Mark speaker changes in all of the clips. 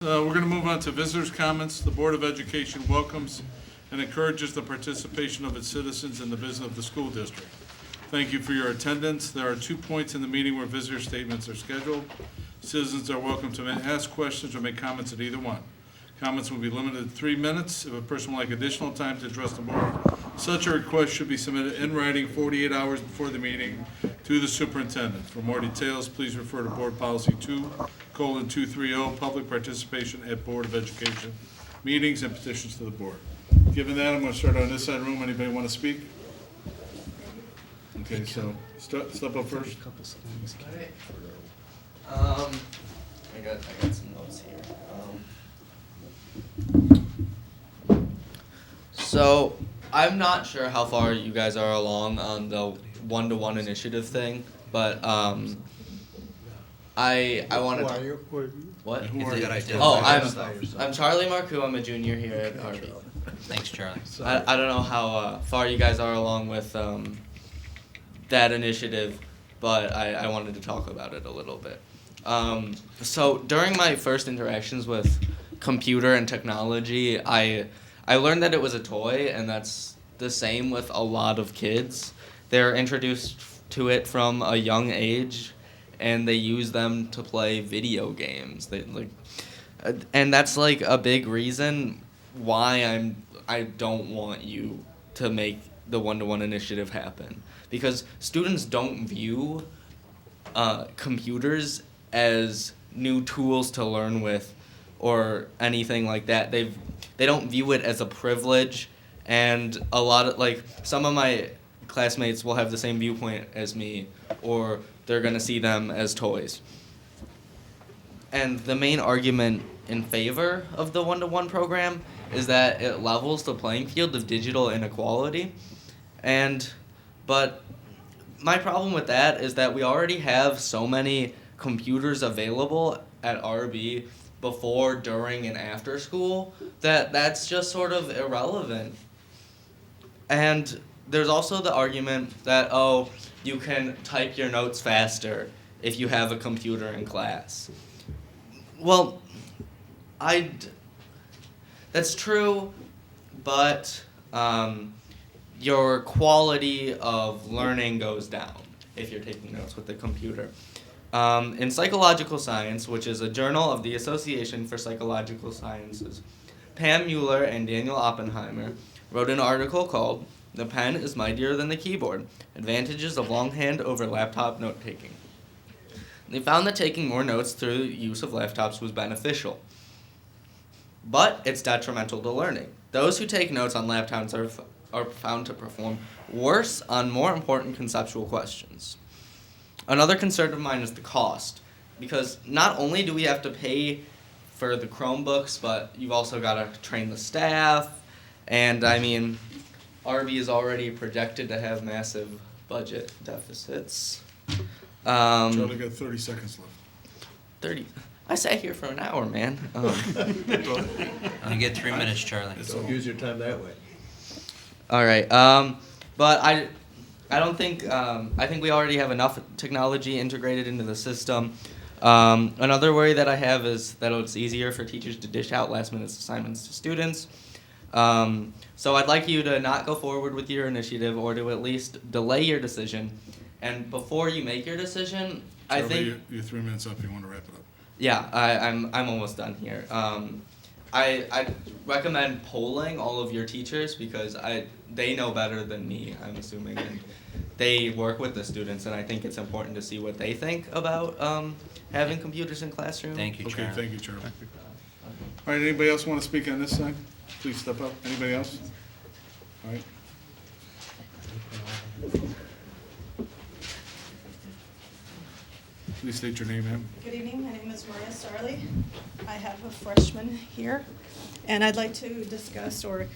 Speaker 1: We're going to move on to visitors' comments. The Board of Education welcomes and encourages the participation of its citizens in the business of the school district. Thank you for your attendance. There are 2 points in the meeting where visitor statements are scheduled. Citizens are welcome to ask questions or make comments at either one. Comments will be limited to 3 minutes. If a person would like additional time to address the board, such a request should be submitted in writing 48 hours before the meeting to the superintendent. For more details, please refer to Board Policy 2:230, Public Participation at Board of Education Meetings and Petitions to the Board. Given that, I'm going to start on this side of the room. Anybody want to speak? Okay, so step up first.
Speaker 2: I got some notes here. So I'm not sure how far you guys are along on the one-to-one initiative thing, but I wanted to.
Speaker 3: Who are you?
Speaker 2: What?
Speaker 1: Who are you?
Speaker 2: Oh, I'm Charlie Marcoux. I'm a junior here at RB.
Speaker 4: Thanks, Charlie.
Speaker 2: I don't know how far you guys are along with that initiative, but I wanted to talk about it a little bit. So during my first interactions with computer and technology, I learned that it was a toy, and that's the same with a lot of kids. They're introduced to it from a young age, and they use them to play video games. And that's like a big reason why I don't want you to make the one-to-one initiative happen, because students don't view computers as new tools to learn with or anything like that. They don't view it as a privilege, and a lot of some of my classmates will have the same viewpoint as me, or they're going to see them as toys. And the main argument in favor of the one-to-one program is that it levels the playing field of digital inequality. But my problem with that is that we already have so many computers available at RB before, during, and after school that's just sort of irrelevant. And there's also the argument that, you can type your notes faster if you have a computer in class. Well, that's true, but your quality of learning goes down if you're taking notes with the computer. In Psychological Science, which is a journal of the Association for Psychological Sciences, Pam Mueller and Daniel Oppenheimer wrote an article called "The Pen is Mightier Than the Keyboard: Advantages of Longhand over Laptop Note-Taking." They found that taking more notes through the use of laptops was beneficial, but it's detrimental to learning. Those who take notes on laptops are found to perform worse on more important conceptual questions. Another concern of mine is the cost, because not only do we have to pay for the Chromebooks, but you've also got to train the staff, and RB is already projected to have massive budget deficits.
Speaker 1: Charlie, got 30 seconds left.
Speaker 2: 30. I sat here for an hour, man.
Speaker 4: You get 3 minutes, Charlie.
Speaker 3: So use your time that way.
Speaker 2: All right. But I don't think I think we already have enough technology integrated into the system. Another worry that I have is that it's easier for teachers to dish out last-minute assignments to students. So I'd like you to not go forward with your initiative, or to at least delay your decision. And before you make your decision,
Speaker 1: Charlie,
Speaker 2: I think
Speaker 1: you're 3 minutes up. You want to wrap it up?
Speaker 2: Yeah, I'm almost done here. I recommend polling all of your teachers, because they know better than me, I'm assuming, and they work with the students, and I think it's important to see what they think about having computers in classroom.
Speaker 4: Thank you,
Speaker 1: Okay,
Speaker 4: Charlie.
Speaker 1: thank you, Charlie. All right, anybody else want to speak on this side? Please step up. Anybody else? All right. Please state your name, ma'am.
Speaker 5: Good evening, my name is Maria Sarli. I have a freshman here, and I'd like to discuss or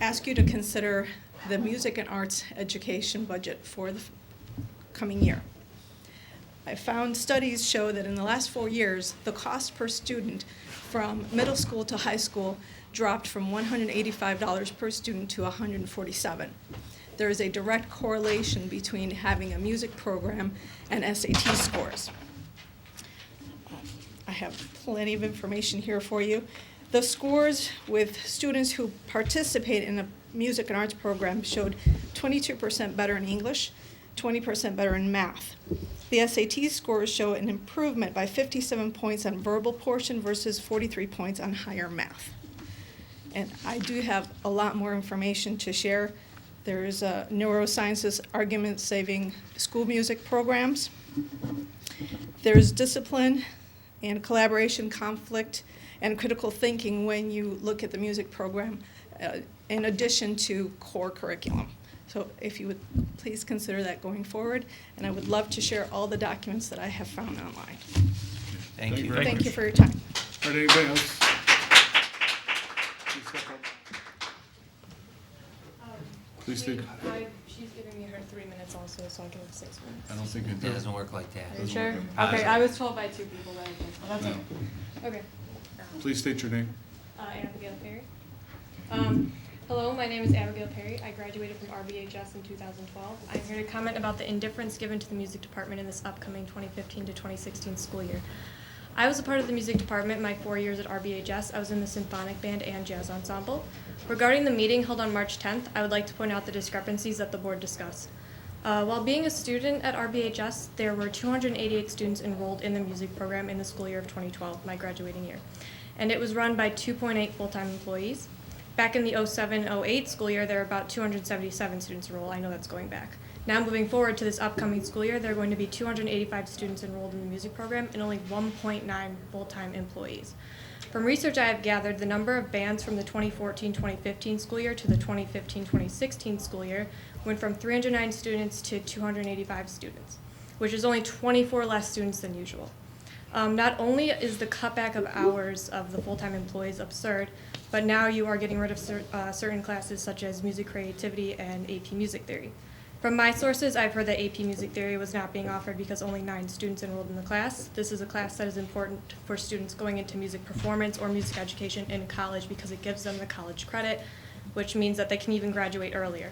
Speaker 5: ask you to consider the music and arts education budget for the coming year. I found studies show that in the last 4 years, the cost per student from middle school to high school dropped from $185 per student to $147. There is a direct correlation between having a music program and SAT scores. I have plenty of information here for you. The scores with students who participate in the music and arts program showed 22% better in English, 20% better in math. The SAT scores show an improvement by 57 points on verbal portion versus 43 points on higher math. And I do have a lot more information to share. There's neurosciences argument-saving school music programs. There's discipline and collaboration, conflict, and critical thinking when you look at the music program in addition to core curriculum. So if you would please consider that going forward, and I would love to share all the documents that I have found online.
Speaker 4: Thank you.
Speaker 1: very
Speaker 5: Thank
Speaker 1: much.
Speaker 5: you for your time.
Speaker 1: All right, anybody else? Please step up. Please state.
Speaker 3: She's giving me her 3 minutes also, so I can have 6 minutes.
Speaker 1: I don't think it
Speaker 4: It
Speaker 1: does.
Speaker 4: doesn't work like that.
Speaker 3: Are you
Speaker 1: Doesn't
Speaker 3: sure?
Speaker 1: work.
Speaker 3: Okay, I was told by 2 people that I can. Well, that's
Speaker 1: No.
Speaker 3: okay. Okay.
Speaker 1: Please state your name.
Speaker 3: Abigail Perry. Hello, my name is Abigail Perry. I graduated from RBHS in 2012. I'm here to comment about the indifference given to the music department in this upcoming 2015 to 2016 school year. I was a part of the music department my 4 years at RBHS. I was in the symphonic band and jazz ensemble. Regarding the meeting held on March 10th, I would like to point out the discrepancies that the board discussed. While being a student at RBHS, there were 288 students enrolled in the music program in the school year of 2012, my graduating year. And it was run by 2.8 full-time employees. Back in the 07-08 school year, there were about 277 students enrolled. I know that's going back. Now moving forward to this upcoming school year, there are going to be 285 students enrolled in the music program and only 1.9 full-time employees. From research I have gathered, the number of bands from the 2014-2015 school year to the 2015-2016 school year went from 309 students to 285 students, which is only 24 less students than usual. Not only is the cutback of hours of the full-time employees absurd, but now you are getting rid of certain classes such as music creativity and AP music theory. From my sources, I've heard that AP music theory was not being offered because only 9 students enrolled in the class. This is a class that is important for students going into music performance or music education in college because it gives them the college credit, which means that they can even graduate earlier.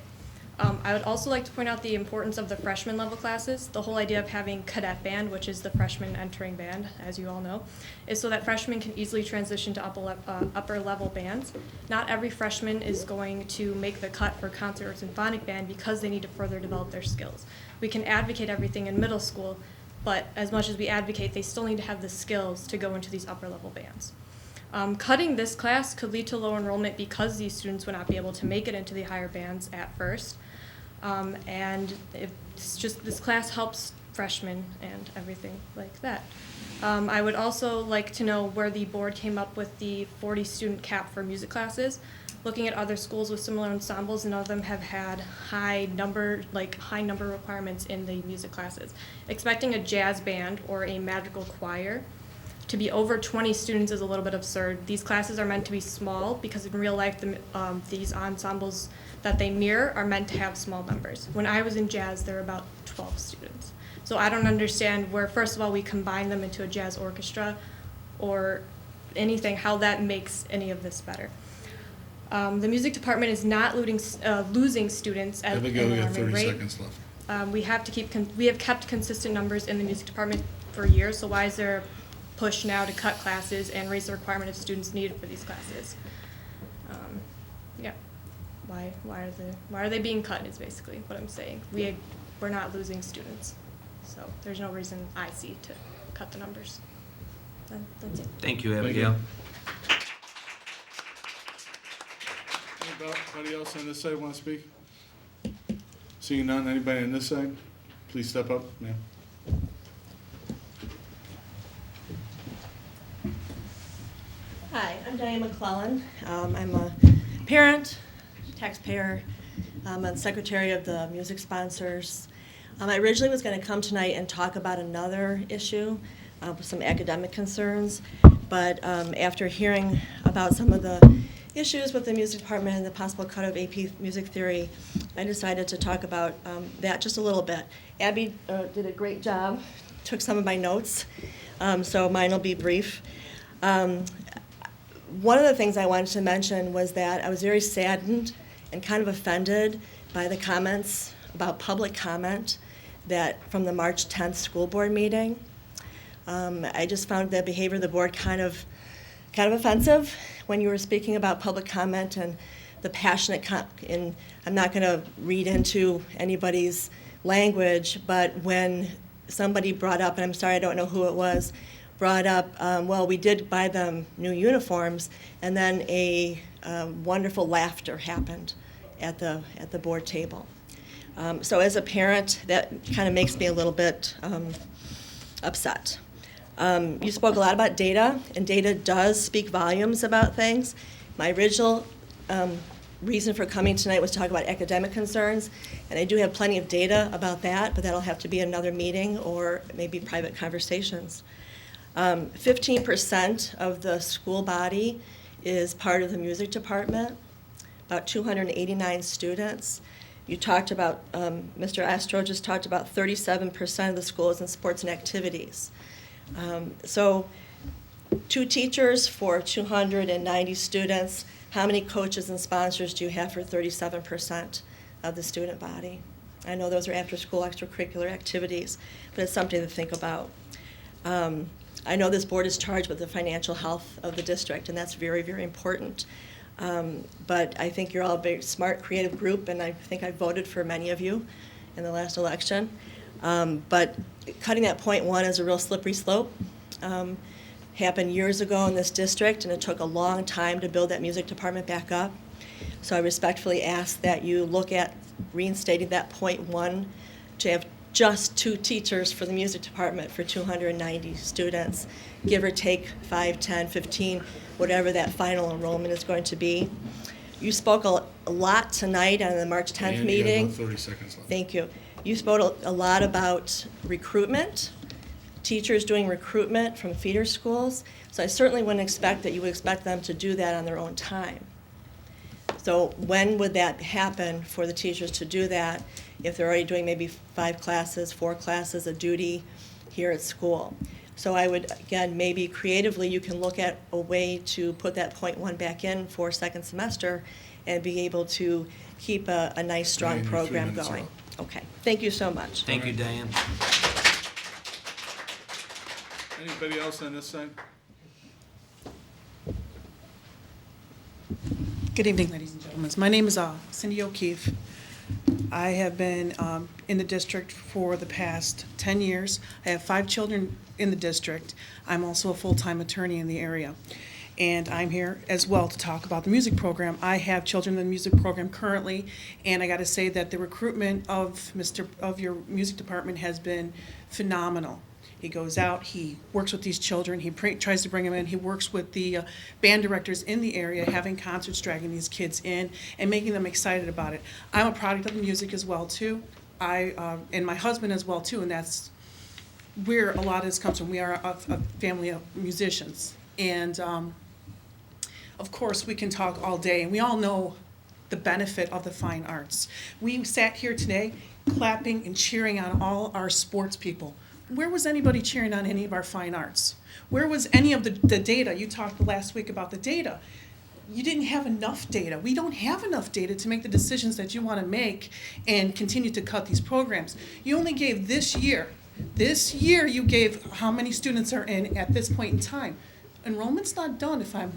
Speaker 3: I would also like to point out the importance of the freshman level classes. The whole idea of having cadet band, which is the freshman entering band, as you all know, is so that freshmen can easily transition to upper level bands. Not every freshman is going to make the cut for concert or symphonic band because they need to further develop their skills. We can advocate everything in middle school, but as much as we advocate, they still need to have the skills to go into these upper level bands. Cutting this class could lead to low enrollment because these students would not be able to make it into the higher bands at first. And it's just this class helps freshmen and everything like that. I would also like to know where the board came up with the 40 student cap for music classes. Looking at other schools with similar ensembles, none of them have had high number requirements in the music classes. Expecting a jazz band or a magical choir to be over 20 students is a little bit absurd. These classes are meant to be small because in real life, these ensembles that they mirror are meant to have small numbers. When I was in jazz, there were about 12 students. So I don't understand where, first of all, we combine them into a jazz orchestra or anything, how that makes any of this better. The music department is not losing students at
Speaker 1: Abigail,
Speaker 3: an
Speaker 1: we have
Speaker 3: alarming
Speaker 1: 30
Speaker 3: rate.
Speaker 1: seconds left.
Speaker 3: We have kept consistent numbers in the music department for years, so why is there a push now to cut classes and raise the requirement of students needed for these classes? Yeah, why are they being cut is basically what I'm saying. We're not losing students, so there's no reason I see to cut the numbers. That's it.
Speaker 4: Thank you,
Speaker 1: Thank
Speaker 4: Abigail.
Speaker 1: Anybody else on this side want to speak? Seeing none, anybody on this side? Please step up, ma'am.
Speaker 6: Hi, I'm Diane McClellan. I'm a parent, taxpayer, I'm a secretary of the music sponsors. I originally was going to come tonight and talk about another issue with some academic concerns, but after hearing about some of the issues with the music department and the possible cut of AP music theory, I decided to talk about that just a little bit. Abby did a great job, took some of my notes, so mine will be brief. One of the things I wanted to mention was that I was very saddened and kind of offended by the comments about public comment that from the March 10th school board meeting. I just found the behavior of the board kind of offensive when you were speaking about public comment and the passionate, and I'm not going to read into anybody's language, but when somebody brought up, and I'm sorry I don't know who it was, brought up, well, we did buy them new uniforms, and then a wonderful laughter happened at the board table. So as a parent, that kind of makes me a little bit upset. You spoke a lot about data, and data does speak volumes about things. My original reason for coming tonight was to talk about academic concerns, and I do have plenty of data about that, but that'll have to be another meeting or maybe private conversations. 15% of the school body is part of the music department, about 289 students. You talked about, Mr. Astro just talked about 37% of the school is in sports and activities. So 2 teachers for 290 students. How many coaches and sponsors do you have for 37% of the student body? I know those are after-school extracurricular activities, but it's something to think about. I know this board is charged with the financial health of the district, and that's very, very important. But I think you're all a very smart, creative group, and I think I voted for many of you in the last election. But cutting that 0.1 is a real slippery slope. Happened years ago in this district, and it took a long time to build that music department back up. So I respectfully ask that you look at reinstating that 0.1 to have just 2 teachers for the music department for 290 students, give or take 5, 10, 15, whatever that final enrollment is going to be. You spoke a lot tonight on the March 10th
Speaker 1: And you have
Speaker 6: meeting.
Speaker 1: about 30 seconds left.
Speaker 6: Thank you. You spoke a lot about recruitment, teachers doing recruitment from feeder schools. So I certainly wouldn't expect that you would expect them to do that on their own time. So when would that happen for the teachers to do that if they're already doing maybe 5 classes, 4 classes, a duty here at school? So I would, again, maybe creatively you can look at a way to put that 0.1 back in for second semester and be able to keep a nice, strong
Speaker 1: Diane, you're 3
Speaker 6: program
Speaker 1: minutes
Speaker 6: going.
Speaker 1: out.
Speaker 6: Okay, thank you so much.
Speaker 4: Thank you, Diane.
Speaker 1: Anybody else on this side?
Speaker 7: Good evening, ladies and gentlemen. My name is Cindy O'Keefe. I have been in the district for the past 10 years. I have 5 children in the district. I'm also a full-time attorney in the area. And I'm here as well to talk about the music program. I have children in the music program currently, and I got to say that the recruitment of your music department has been phenomenal. He goes out, he works with these children, he tries to bring them in, he works with the band directors in the area, having concerts, dragging these kids in, and making them excited about it. I'm a product of the music as well, too. And my husband as well, too, and that's where a lot of this comes from. We are a family of musicians. And, of course, we can talk all day, and we all know the benefit of the fine arts. We sat here today clapping and cheering on all our sports people. Where was anybody cheering on any of our fine arts? Where was any of the data? You talked last week about the data. You didn't have enough data. We don't have enough data to make the decisions that you want to make and continue to cut these programs. You only gave this year you gave how many students are in at this point in time. Enrollment's not done, if I'm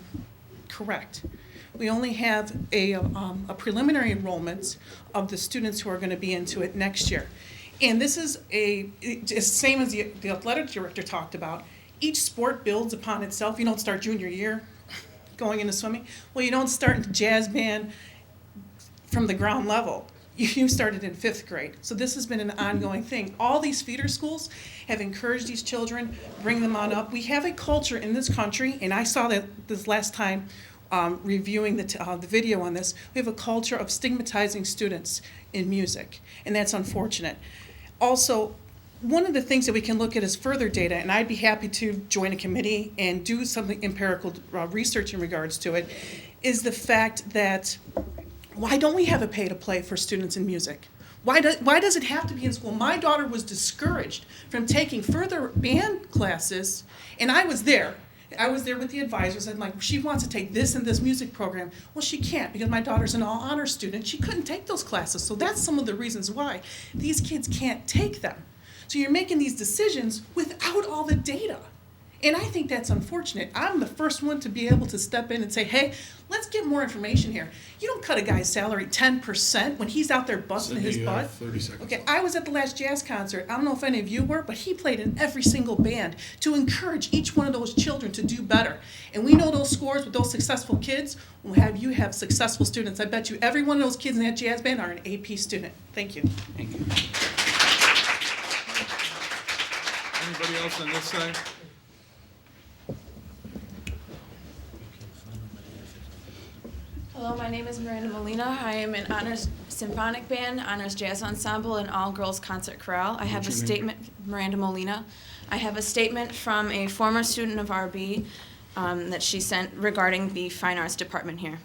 Speaker 7: correct. We only have a preliminary enrollment of the students who are going to be into it next year. And this is it's same as the athletic director talked about. Each sport builds upon itself. You don't start junior year going into swimming. Well, you don't start into jazz band from the ground level. You started in 5th grade. So this has been an ongoing thing. All these feeder schools have encouraged these children, bring them on up. We have a culture in this country, and I saw that this last time reviewing the video on this. We have a culture of stigmatizing students in music, and that's unfortunate. Also, one of the things that we can look at is further data, and I'd be happy to join a committee and do something empirical research in regards to it, is the fact that why don't we have a pay-to-play for students in music? Why does it have to be in school? My daughter was discouraged from taking further band classes, and I was there. I was there with the advisors, and like, she wants to take this and this music program. Well, she can't because my daughter's an all-honor student. She couldn't take those classes, so that's some of the reasons why these kids can't take them. So you're making these decisions without all the data. And I think that's unfortunate. I'm the first one to be able to step in and say, hey, let's get more information here. You don't cut a guy's salary 10% when he's out there busting his
Speaker 1: Cindy,
Speaker 7: butt.
Speaker 1: 30 seconds.
Speaker 7: Okay, I was at the last jazz concert. I don't know if any of you were, but he played in every single band to encourage each one of those children to do better. And we know those scores with those successful kids will have you have successful students. I bet you every one of those kids in that jazz band are an AP student. Thank you.
Speaker 4: Thank you.
Speaker 1: Anybody else on this side?
Speaker 8: Hello, my name is Miranda Molina. I am in Honors Symphonic Band, Honors Jazz Ensemble, and All Girls Concert Chorale. I have a
Speaker 1: What's your name?
Speaker 8: statement, Miranda Molina. I have a statement from a former student of RB that she sent regarding the Fine Arts Department here.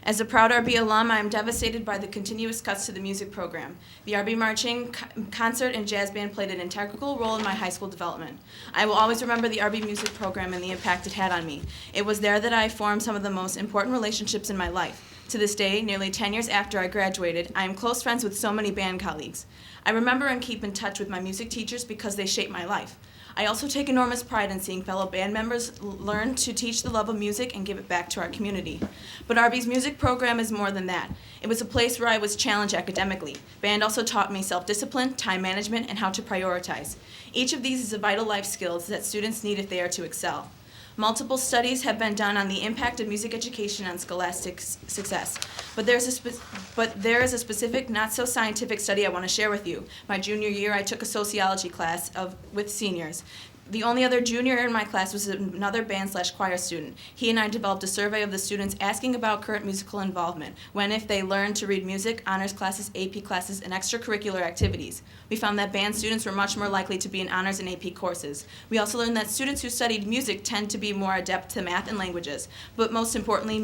Speaker 8: As a proud RB alum, I am devastated by the continuous cuts to the music program. The RB Marching Concert and Jazz Band played an integral role in my high school development. I will always remember the RB music program and the impact it had on me. It was there that I formed some of the most important relationships in my life. To this day, nearly 10 years after I graduated, I am close friends with so many band colleagues. I remember and keep in touch with my music teachers because they shaped my life. I also take enormous pride in seeing fellow band members learn to teach the love of music and give it back to our community. But RB's music program is more than that. It was a place where I was challenged academically. Band also taught me self-discipline, time management, and how to prioritize. Each of these is a vital life skills that students need if they are to excel. Multiple studies have been done on the impact of music education on scholastic success. But there is a specific, not-so-scientific study I want to share with you. My junior year, I took a sociology class with seniors. The only other junior in my class was another band/choir student. He and I developed a survey of the students asking about current musical involvement, when if they learned to read music, honors classes, AP classes, and extracurricular activities. We found that band students were much more likely to be in honors and AP courses. We also learned that students who studied music tend to be more adept to math and languages. But most importantly,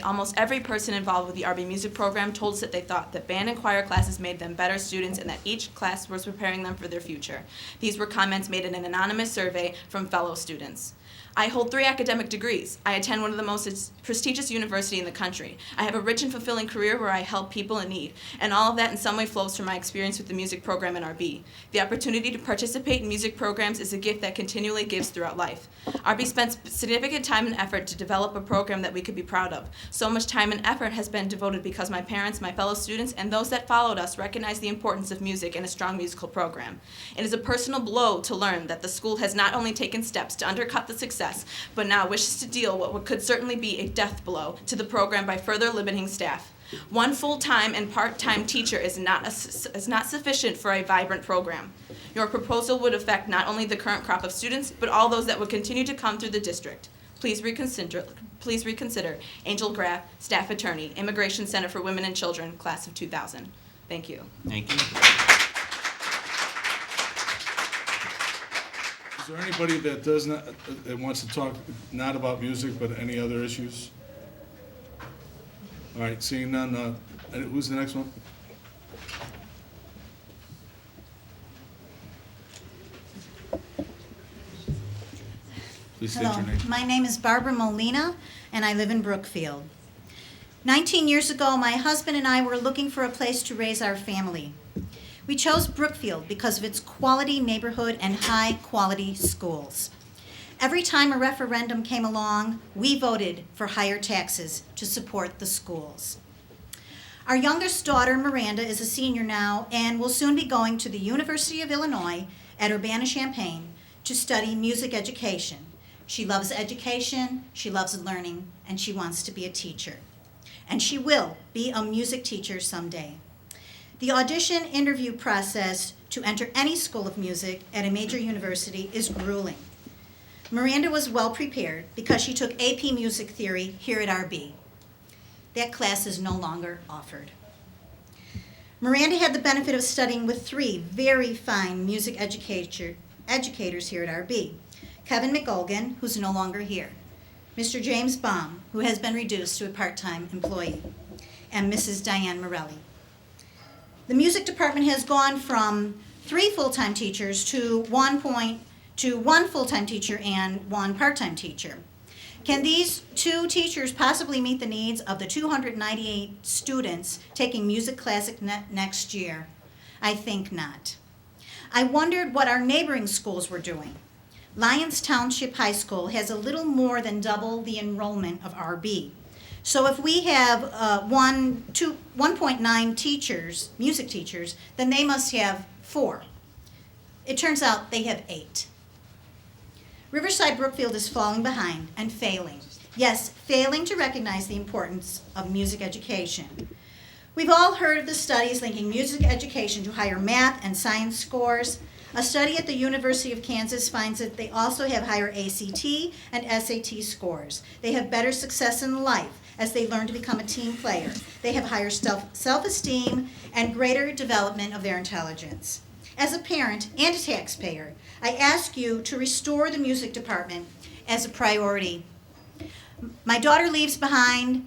Speaker 8: almost every person involved with the RB music program told us that they thought that band and choir classes made them better students and that each class was preparing them for their future. These were comments made in an anonymous survey from fellow students. I hold 3 academic degrees. I attend one of the most prestigious universities in the country. I have a rich and fulfilling career where I help people in need, and all of that in some way flows from my experience with the music program in RB. The opportunity to participate in music programs is a gift that continually gives throughout life. RB spent significant time and effort to develop a program that we could be proud of. So much time and effort has been devoted because my parents, my fellow students, and those that followed us recognize the importance of music and a strong musical program. It is a personal blow to learn that the school has not only taken steps to undercut the success, but now wishes to deal what could certainly be a death blow to the program by further limiting staff. One full-time and part-time teacher is not sufficient for a vibrant program. Your proposal would affect not only the current crop of students, but all those that would continue to come through the district. Please reconsider. Angel Graff, Staff Attorney, Immigration Center for Women and Children, Class of 2000. Thank you.
Speaker 4: Thank you.
Speaker 1: Is there anybody that does not, that wants to talk not about music, but any other issues? All right, seeing none, who's the next one? Please state
Speaker 9: Hello,
Speaker 1: your name.
Speaker 9: my name is Barbara Molina, and I live in Brookfield. 19 years ago, my husband and I were looking for a place to raise our family. We chose Brookfield because of its quality neighborhood and high-quality schools. Every time a referendum came along, we voted for higher taxes to support the schools. Our youngest daughter, Miranda, is a senior now and will soon be going to the University of Illinois at Urbana-Champaign to study music education. She loves education, she loves learning, and she wants to be a teacher. And she will be a music teacher someday. The audition interview process to enter any school of music at a major university is grueling. Miranda was well prepared because she took AP Music Theory here at RB. That class is no longer offered. Miranda had the benefit of studying with 3 very fine music educators here at RB. Kevin McGolgan, who's no longer here, Mr. James Baum, who has been reduced to a part-time employee, and Mrs. Diane Morelli. The music department has gone from 3 full-time teachers to one full-time teacher and 1 part-time teacher. Can these 2 teachers possibly meet the needs of the 298 students taking music classic next year? I think not. I wondered what our neighboring schools were doing. Lyons Township High School has a little more than double the enrollment of RB. So if we have 1.9 teachers, music teachers, then they must have 4. It turns out they have 8. Riverside Brookfield is falling behind and failing. Yes, failing to recognize the importance of music education. We've all heard of the studies linking music education to higher math and science scores. A study at the University of Kansas finds that they also have higher ACT and SAT scores. They have better success in life as they learn to become a team player. They have higher self-esteem and greater development of their intelligence. As a parent and a taxpayer, I ask you to restore the music department as a priority. My daughter leaves behind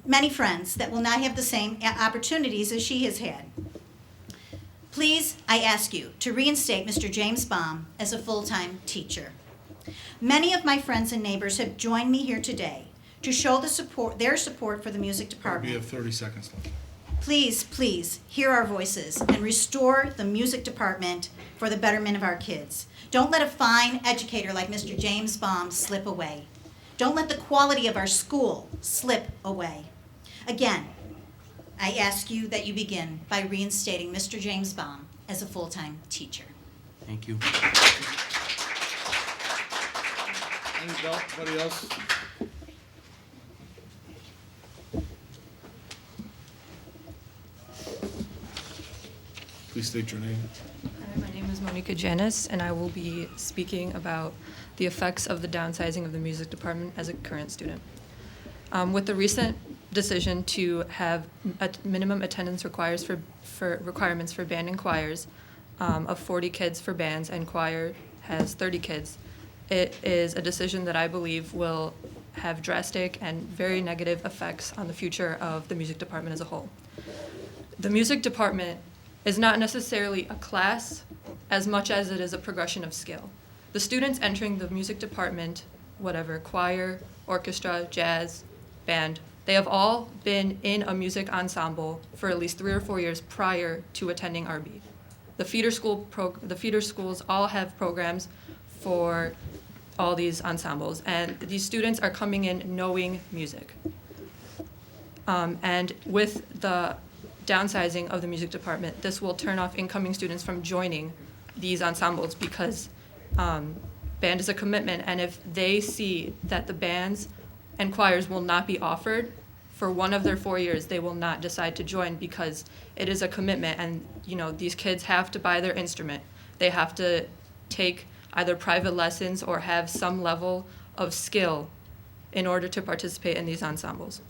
Speaker 9: many friends that will not have the same opportunities as she has had. Please, I ask you to reinstate Mr. James Baum as a full-time teacher. Many of my friends and neighbors have joined me here today to show their support for the music
Speaker 1: We
Speaker 9: department.
Speaker 1: have 30 seconds left.
Speaker 9: Please, please, hear our voices and restore the music department for the betterment of our kids. Don't let a fine educator like Mr. James Baum slip away. Don't let the quality of our school slip away. Again, I ask you that you begin by reinstating Mr. James Baum as a full-time teacher.
Speaker 4: Thank you.
Speaker 1: Anybody else? Please state your name.
Speaker 10: Hi, my name is Monica Janis, and I will be speaking about the effects of the downsizing of the music department as a current student. With the recent decision to have minimum attendance requirements for band and choirs of 40 kids for bands and choir has 30 kids, it is a decision that I believe will have drastic and very negative effects on the future of the music department as a whole. The music department is not necessarily a class as much as it is a progression of skill. The students entering the music department, whatever, choir, orchestra, jazz, band, they have all been in a music ensemble for at least 3 or 4 years prior to attending RB. The feeder schools all have programs for all these ensembles, and these students are coming in knowing music. And with the downsizing of the music department, this will turn off incoming students from joining these ensembles because band is a commitment, and if they see that the bands and choirs will not be offered for one of their 4 years, they will not decide to join because it is a commitment, and these kids have to buy their instrument. They have to take either private lessons or have some level of skill in order to participate in these ensembles.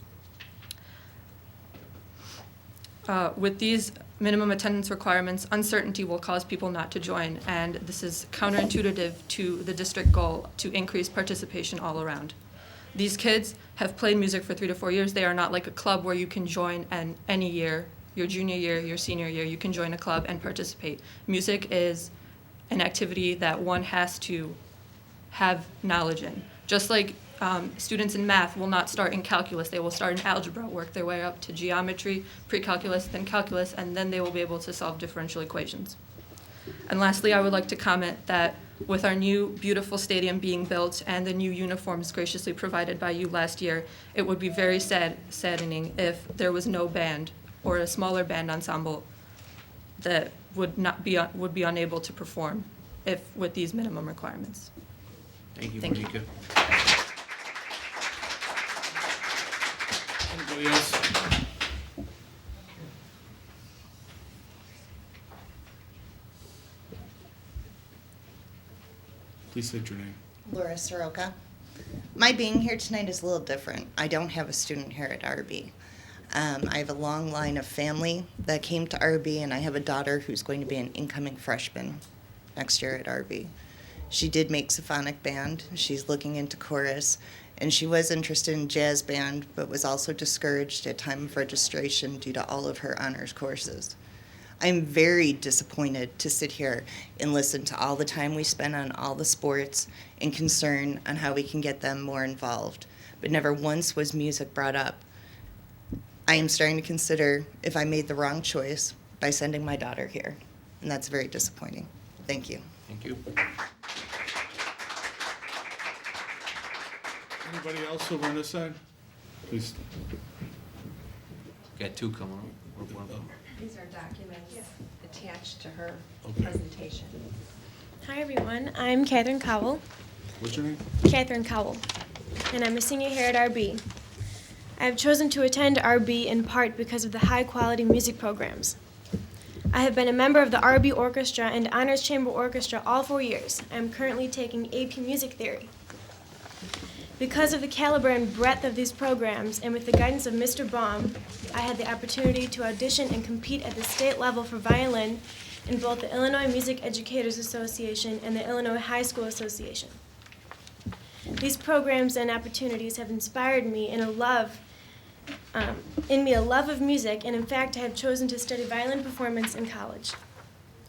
Speaker 10: With these minimum attendance requirements, uncertainty will cause people not to join, and this is counterintuitive to the district goal to increase participation all around. These kids have played music for 3 to 4 years. They are not like a club where you can join and any year, your junior year, your senior year, you can join a club and participate. Music is an activity that one has to have knowledge in. Just like students in math will not start in calculus, they will start in algebra, work their way up to geometry, pre-calculus, then calculus, and then they will be able to solve differential equations. And lastly, I would like to comment that with our new beautiful stadium being built and the new uniforms graciously provided by you last year, it would be very saddening if there was no band or a smaller band ensemble that would be unable to perform with these minimum requirements.
Speaker 4: Thank you,
Speaker 10: Thank you.
Speaker 4: Monica.
Speaker 1: Anybody else? Please state your name.
Speaker 11: Laura Soroka. My being here tonight is a little different. I don't have a student here at RB. I have a long line of family that came to RB, and I have a daughter who's going to be an incoming freshman next year at RB. She did make symphonic band. She's looking into chorus, and she was interested in jazz band, but was also discouraged at time of registration due to all of her honors courses. I'm very disappointed to sit here and listen to all the time we spend on all the sports and concern on how we can get them more involved, but never once was music brought up. I am starting to consider if I made the wrong choice by sending my daughter here. and that's very disappointing. Thank you.
Speaker 4: Thank you.
Speaker 1: Anybody else over on this side? Please.
Speaker 4: Got two coming up.
Speaker 12: These are documents attached to her
Speaker 1: Okay.
Speaker 12: presentation.
Speaker 3: Hi everyone, I'm Catherine Cowell.
Speaker 1: What's your name?
Speaker 3: Catherine Cowell, and I'm a senior here at RB. I have chosen to attend RB in part because of the high-quality music programs. I have been a member of the RB Orchestra and Honors Chamber Orchestra all 4 years. I am currently taking AP Music Theory. Because of the caliber and breadth of these programs, and with the guidance of Mr. Baum, I had the opportunity to audition and compete at the state level for violin in both the Illinois Music Educators Association and the Illinois High School Association. These programs and opportunities have inspired me in a love of music, and in fact, I have chosen to study violin performance in college.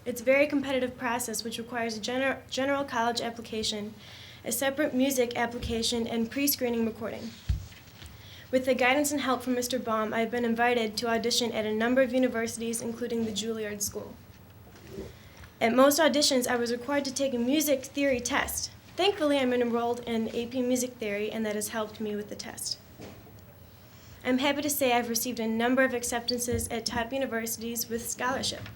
Speaker 3: It's a very competitive process which requires a general college application, a separate music application, and pre-screening recording. With the guidance and help from Mr. Baum, I have been invited to audition at a number of universities, including the Juilliard School. At most auditions, I was required to take a music theory test. Thankfully, I'm enrolled in AP Music Theory, and that has helped me with the test. I'm happy to say I've received a number of acceptances at top universities with scholarship.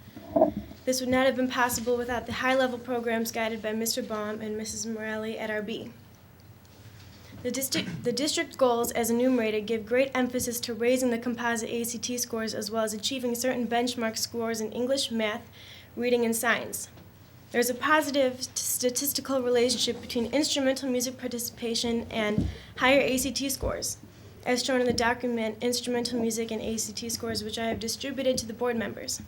Speaker 3: This would not have been possible without the high-level programs guided by Mr. Baum and Mrs. Morelli at RB. The district goals, as enumerated, give great emphasis to raising the composite ACT scores as well as achieving certain benchmark scores in English, math, reading, and science. There is a positive statistical relationship between instrumental music participation and higher ACT scores, as shown in the document Instrumental Music and ACT Scores, which I have distributed to the board members.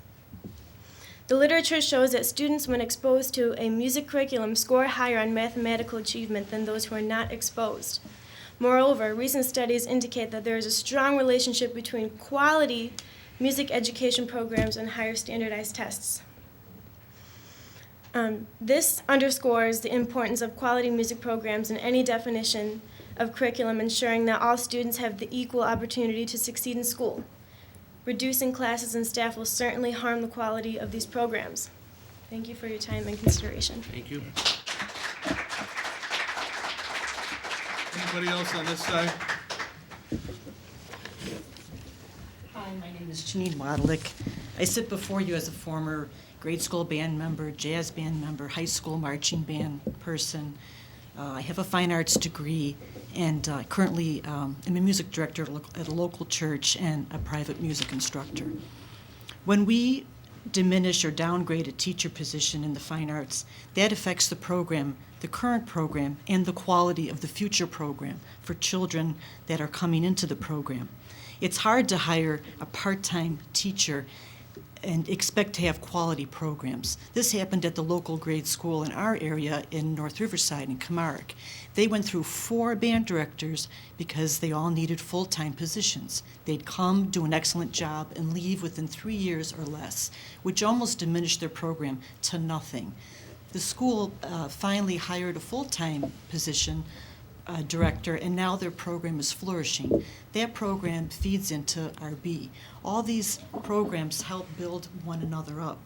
Speaker 3: The literature shows that students, when exposed to a music curriculum, score higher on mathematical achievement than those who are not exposed. Moreover, recent studies indicate that there is a strong relationship between quality music education programs and higher standardized tests. This underscores the importance of quality music programs in any definition of curriculum, ensuring that all students have the equal opportunity to succeed in school. Reducing classes and staff will certainly harm the quality of these programs. Thank you for your time and consideration.
Speaker 1: Thank you. Anybody else on this side?
Speaker 13: Hi, my name is Janine Wadlick. I sit before you as a former grade school band member, jazz band member, high school marching band person. I have a fine arts degree, and currently am a music director at a local church and a private music instructor. When we diminish or downgrade a teacher position in the fine arts, that affects the program, the current program, and the quality of the future program for children that are coming into the program. It's hard to hire a part-time teacher and expect to have quality programs. This happened at the local grade school in our area in North Riverside in Camargue. They went through 4 band directors because they all needed full-time positions. They'd come, do an excellent job, and leave within 3 years or less, which almost diminished their program to nothing. The school finally hired a full-time position director, and now their program is flourishing. That program feeds into RB. All these programs help build one another up.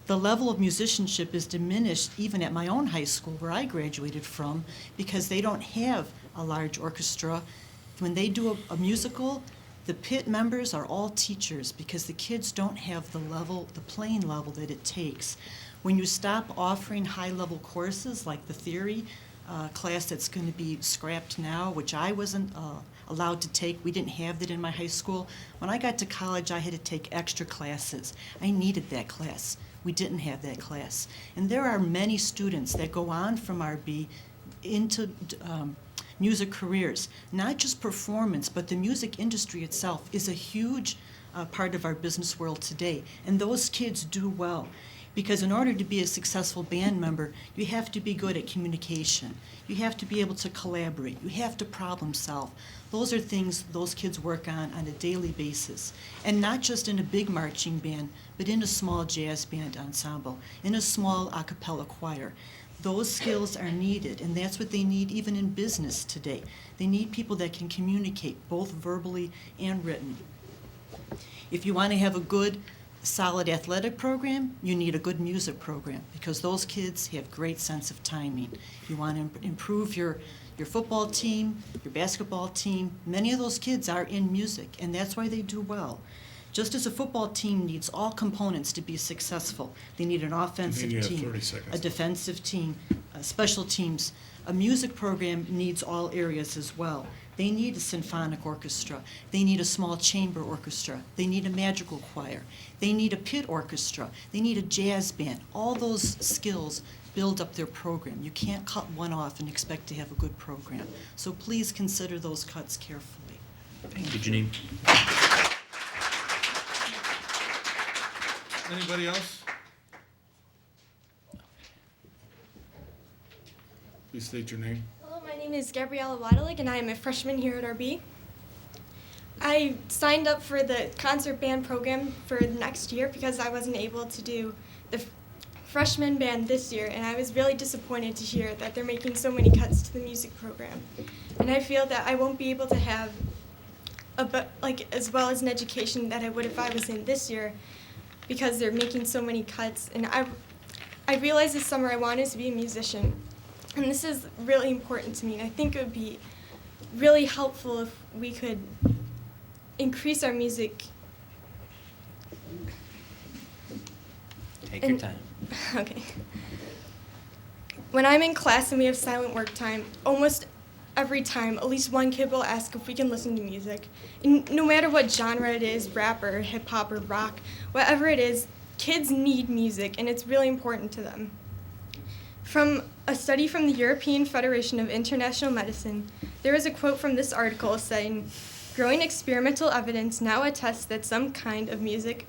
Speaker 13: The level of musicianship is diminished even at my own high school where I graduated from because they don't have a large orchestra. When they do a musical, the pit members are all teachers because the kids don't have the level, the playing level that it takes. When you stop offering high-level courses like the theory class that's going to be scrapped now, which I wasn't allowed to take. We didn't have that in my high school. When I got to college, I had to take extra classes. I needed that class. We didn't have that class. And there are many students that go on from RB into music careers. Not just performance, but the music industry itself is a huge part of our business world today. And those kids do well. Because in order to be a successful band member, you have to be good at communication. You have to be able to collaborate. You have to problem solve. Those are things those kids work on a daily basis. And not just in a big marching band, but in a small jazz band ensemble, in a small a cappella choir. Those skills are needed, and that's what they need even in business today. They need people that can communicate, both verbally and written. If you want to have a good solid athletic program, you need a good music program, because those kids have great sense of timing. You want to improve your football team, your basketball team. Many of those kids are in music, and that's why they do well. Just as a football team needs all components to be successful, they need an offensive
Speaker 1: You have
Speaker 13: team,
Speaker 1: 30 seconds.
Speaker 13: a defensive team, special teams. A music program needs all areas as well. They need a symphonic orchestra. They need a small chamber orchestra. They need a magical choir. They need a pit orchestra. They need a jazz band. All those skills build up their program. You can't cut one off and expect to have a good program. So please consider those cuts carefully.
Speaker 4: Thank you, Janine.
Speaker 1: Anybody else? Please state your name.
Speaker 3: Hello, my name is Gabriella Wadalik, and I am a freshman here at RB. I signed up for the concert band program for the next year because I wasn't able to do the freshman band this year, and I was really disappointed to hear that they're making so many cuts to the music program. And I feel that I won't be able to have as well as an education that I would if I was in this year because they're making so many cuts. And I realized this summer I wanted to be a musician. And this is really important to me, and I think it would be really helpful if we could increase our music.
Speaker 4: Take your time.
Speaker 3: Okay. When I'm in class and we have silent work time, almost every time, at least one kid will ask if we can listen to music. And no matter what genre it is, rap or hip hop or rock, whatever it is, kids need music, and it's really important to them. From a study from the European Federation of International Medicine, there is a quote from this article saying, "Growing experimental evidence now attests that some kind of music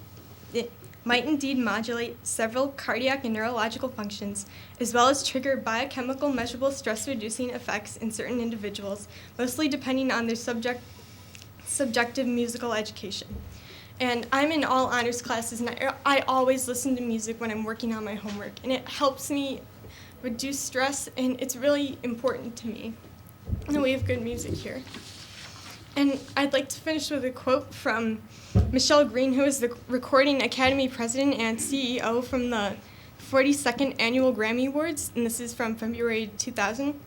Speaker 3: might indeed modulate several cardiac and neurological functions, as well as trigger biochemical measurable stress-reducing effects in certain individuals, mostly depending on their subjective musical education." And I'm in all honors classes, and I always listen to music when I'm working on my homework, and it helps me reduce stress, and it's really important to me. And we have good music here. And I'd like to finish with a quote from Michelle Green, who is the Recording Academy President and CEO from the 42nd Annual Grammy Awards, and this is from February 2000.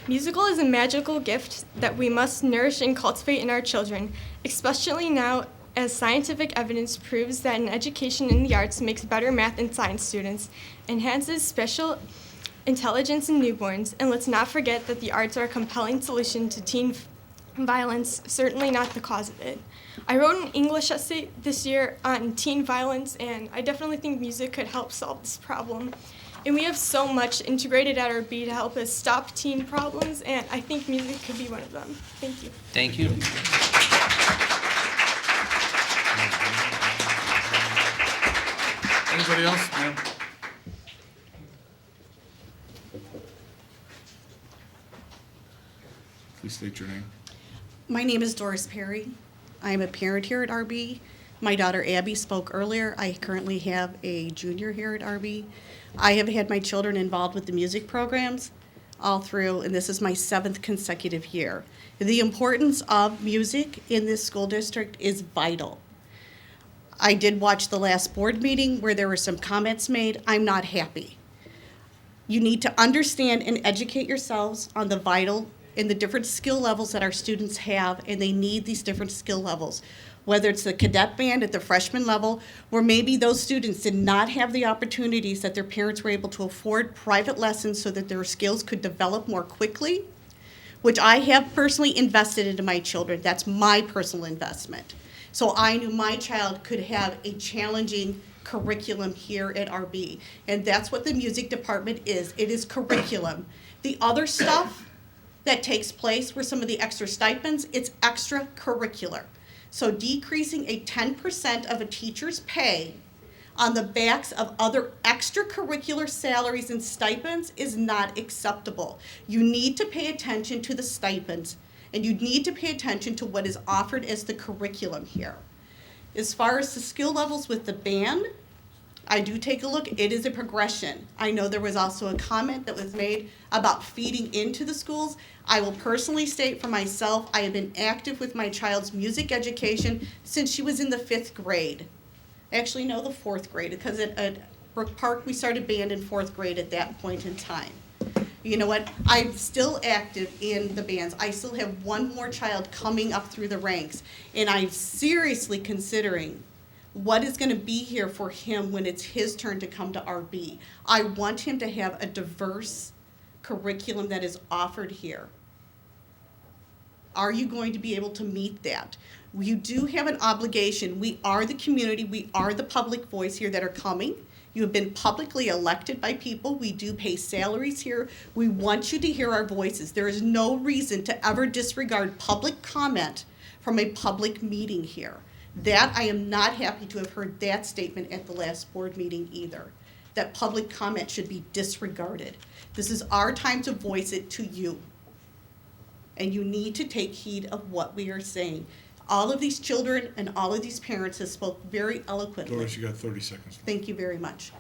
Speaker 3: "Musical is a magical gift that we must nourish and cultivate in our children, especially now as scientific evidence proves that an education in the arts makes better math and science students, enhances special intelligence in newborns, and let's not forget that the arts are a compelling solution to teen violence, certainly not the cause of it." I wrote an English essay this year on teen violence, and I definitely think music could help solve this problem. And we have so much integrated at RB to help us stop teen problems, and I think music could be one of them. Thank you.
Speaker 4: Thank you.
Speaker 1: Anybody else, ma'am? Please state your name.
Speaker 14: My name is Doris Perry. I'm a parent here at RB. My daughter Abby spoke earlier. I currently have a junior here at RB. I have had my children involved with the music programs all through, and this is my 7th consecutive year. The importance of music in this school district is vital. I did watch the last board meeting where there were some comments made. I'm not happy. You need to understand and educate yourselves on the vital and the different skill levels that our students have, and they need these different skill levels. Whether it's the cadet band at the freshman level, where maybe those students did not have the opportunities that their parents were able to afford private lessons so that their skills could develop more quickly, which I have personally invested into my children. That's my personal investment. So I knew my child could have a challenging curriculum here at RB, and that's what the music department is. It is curriculum. The other stuff that takes place were some of the extra stipends, it's extracurricular. So decreasing a 10% of a teacher's pay on the backs of other extracurricular salaries and stipends is not acceptable. You need to pay attention to the stipends, and you need to pay attention to what is offered as the curriculum here. As far as the skill levels with the band, I do take a look. It is a progression. I know there was also a comment that was made about feeding into the schools. I will personally state for myself, I have been active with my child's music education since she was in the 5th grade. Actually, no, the 4th grade, because at Brook Park, we started band in 4th grade at that point in time. You know what? I'm still active in the bands. I still have one more child coming up through the ranks, and I'm seriously considering what is going to be here for him when it's his turn to come to RB. I want him to have a diverse curriculum that is offered here. Are you going to be able to meet that? You do have an obligation. We are the community. We are the public voice here that are coming. You have been publicly elected by people. We do pay salaries here. We want you to hear our voices. There is no reason to ever disregard public comment from a public meeting here. That, I am not happy to have heard that statement at the last board meeting either, that public comment should be disregarded. This is our time to voice it to you. And you need to take heed of what we are saying. All of these children and all of these parents have spoke very eloquently.
Speaker 1: Doris, you got 30 seconds.
Speaker 14: Thank you very much.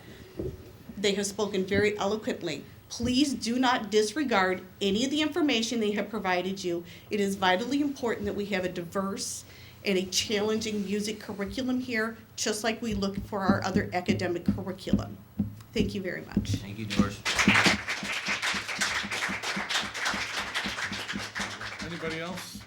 Speaker 14: They have spoken very eloquently. Please do not disregard any of the information they have provided you. It is vitally important that we have a diverse and a challenging music curriculum here, just like we look for our other academic curriculum. Thank you very much.
Speaker 4: Thank you, Doris.
Speaker 1: Anybody else?